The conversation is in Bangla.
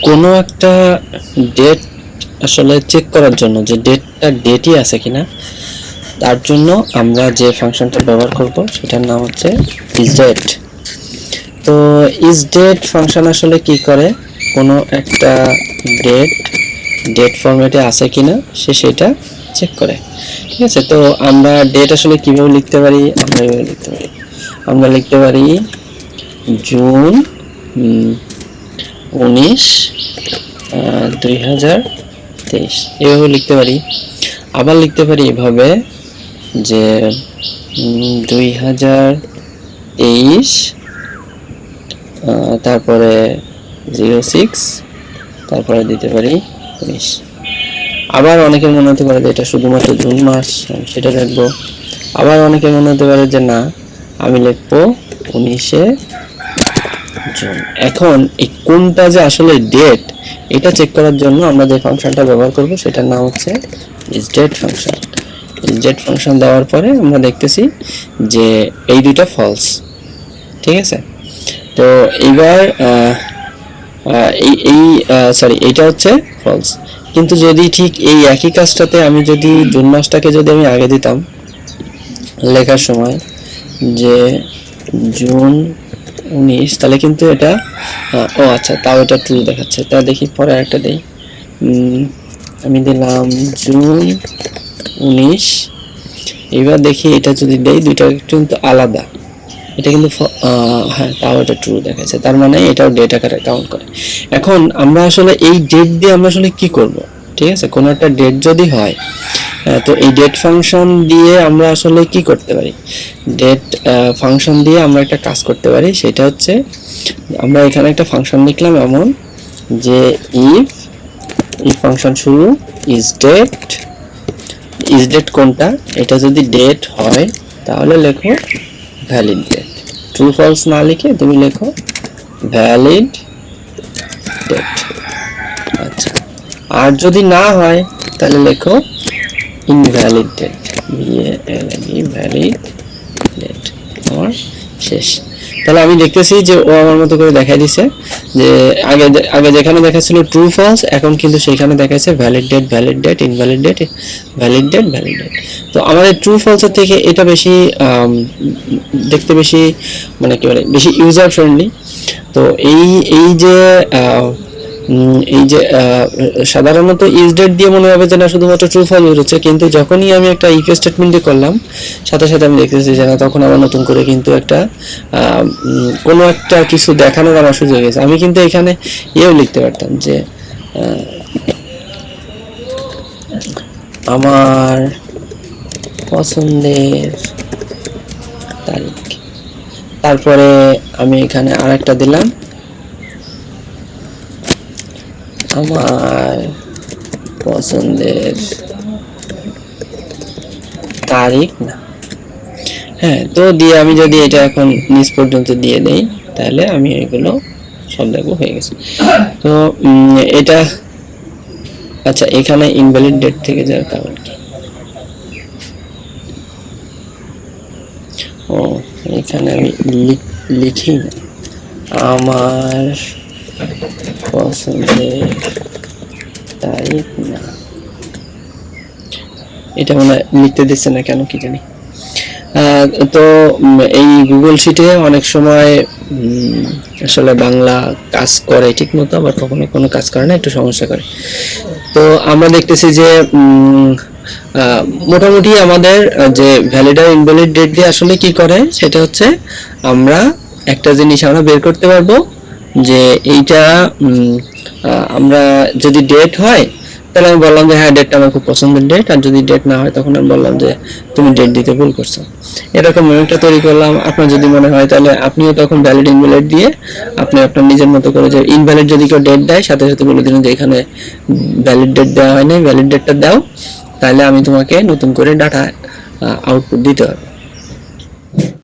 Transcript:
কোনো একটা ডেট আসলে চেক করার জন্য যে ডেটটা ডেটই আছে কিনা তার জন্য আমরা যে ফাংশনটা ব্যবহার করব সেটার নাম হচ্ছে isDate। তো isDate ফাংশন আসলে কি করে, কোনো একটা ডেট ফরম্যাটে আছে কিনা সেটা চেক করে। ঠিক আছে, তো আমরা ডেট আসলে কিভাবে লিখতে পারি, আমরা লিখতে পারি জুন 19 2023 এভাবে লিখতে পারি। আবার লিখতে পারি এভাবে যে 2023 তারপরে 06 তারপরে দিতে পারি 19। আবার অনেকের মনে হতে পারে যে এটা শুধুমাত্র জুন মাস, সেটা লিখবো। আবার অনেকের মনে হতে পারে যে না, আমি লিখবো 19 জুন। এখন এই কোনটা যে আসলে ডেট এটা চেক করার জন্য আমরা যে ফাংশনটা ব্যবহার করব সেটার নাম হচ্ছে isDate ফাংশন। isDate ফাংশন দেওয়ার পরে আমরা দেখতেছি যে এই দুটো ফলস। ঠিক আছে, তো এইবার এইটা হচ্ছে ফলস। কিন্তু যদি ঠিক এই একই কাজটাতে আমি যদি জুন মাসটাকে যদি আমি আগে দিতাম লেখার সময় যে জুন 19, তাহলে কিন্তু এটা আচ্ছা, তাও এটা ট্রু দেখাচ্ছে। তা দেখি পরে একটা দেই, আমি দিলাম জুন 19। এবার দেখি এটা যদি দেই দুইটা কিন্তু আলাদা, এটা কিন্তু হ্যাঁ, তাও এটা ট্রু দেখাচ্ছে, তার মানে এটাও ডেট আকারে কাউন্ট করে। এখন আমরা আসলে এই ডেট দিয়ে আমরা আসলে কি করব? ঠিক আছে, কোনো একটা ডেট যদি হয় তো এই ডেট ফাংশন দিয়ে আমরা আসলে কি করতে পারি, ডেট ফাংশন দিয়ে আমরা একটা কাজ করতে পারি। সেটা হচ্ছে আমরা এখানে একটা ফাংশন লিখলাম এমন যে ইফ ফাংশন শুরু isDate কোনটা, এটা যদি ডেট হয় তাহলে লেখো ভ্যালিড ডেট। ট্রু ফলস না লিখে তুমি লেখো ভ্যালিড ডেট। আচ্ছা, আর যদি না হয় তাহলে লেখো ইনভ্যালিড ডেট, ভ্যালিড ডেট। আমার শেষ। তাহলে আমি দেখতেছি যে ও আমার মতো করে দেখাই দিছে যে আগে যেখানে দেখাচ্ছিল ট্রু ফলস, এখন কিন্তু সেখানে দেখাচ্ছে valid date, invalid date, valid date. তো আমাদের ট্রু ফলসের থেকে এটা বেশি দেখতে বেশি মানে কি বলে বেশি ইউজার ফ্রেন্ডলি। তো এই যে সাধারণত isDate দিয়ে মনে হবে যে না শুধুমাত্র ট্রু ফলস বেরোচ্ছে, কিন্তু যখনই আমি একটা ইফ স্টেটমেন্ট দিয়ে করলাম সাথে সাথে আমি দেখতেছি যে না, তখন আবার নতুন করে কিন্তু একটা কোনো একটা কিছু দেখানোর আমার সুযোগ হয়েছে। আমি কিন্তু এখানে এও লিখতে পারতাম যে আমার পছন্দের তারিখ, তারপরে আমি এখানে আরেকটা দিলাম আমার পছন্দের তারিখ না। হ্যাঁ, তো দিয়ে আমি যদি এটা এখন নিচ পর্যন্ত দিয়ে দেই তাহলে আমি এগুলো সব দেখবো হয়ে গেছে। তো এটা আচ্ছা, এখানে ইনভ্যালিড ডেট থেকে যাওয়ার কারণ কি? ও, এখানে আমি লিখি না আমার পছন্দের তারিখ না, এটা মনে লিখতে দিচ্ছে না কেন কি জানি। তো এই গুগল শিটে অনেক সময় আসলে বাংলা কাজ করে ঠিক মতো, আবার কখনো কোনো কাজ করে না, একটু সমস্যা করে। তো আমরা দেখতেছি যে মোটামুটি আমাদের যে ভ্যালিড আর ইনভ্যালিড ডেট দিয়ে আসলে কি করে সেটা হচ্ছে আমরা একটা জিনিস আমরা বের করতে পারবো যে এইটা আমরা যদি ডেট হয় তাহলে আমি বললাম যে হ্যাঁ ডেটটা আমার খুব পছন্দের ডেট, আর যদি ডেট না হয় তখন আমি বললাম যে তুমি ডেট দিতে ভুল করছো। এরকম একটা তৈরি করলাম। আপনার যদি মনে হয় তাহলে আপনিও তখন ভ্যালিড ইনভ্যালিড দিয়ে আপনি আপনার নিজের মতো করে যে ইনভ্যালিড যদি কেউ ডেট দেয় সাথে সাথে বলে দিলেন যে এখানে ভ্যালিড ডেট দেওয়া হয়নি, ভ্যালিড ডেটটা দাও, তাহলে আমি তোমাকে নতুন করে ডাটা আউটপুট দিতে পারবো।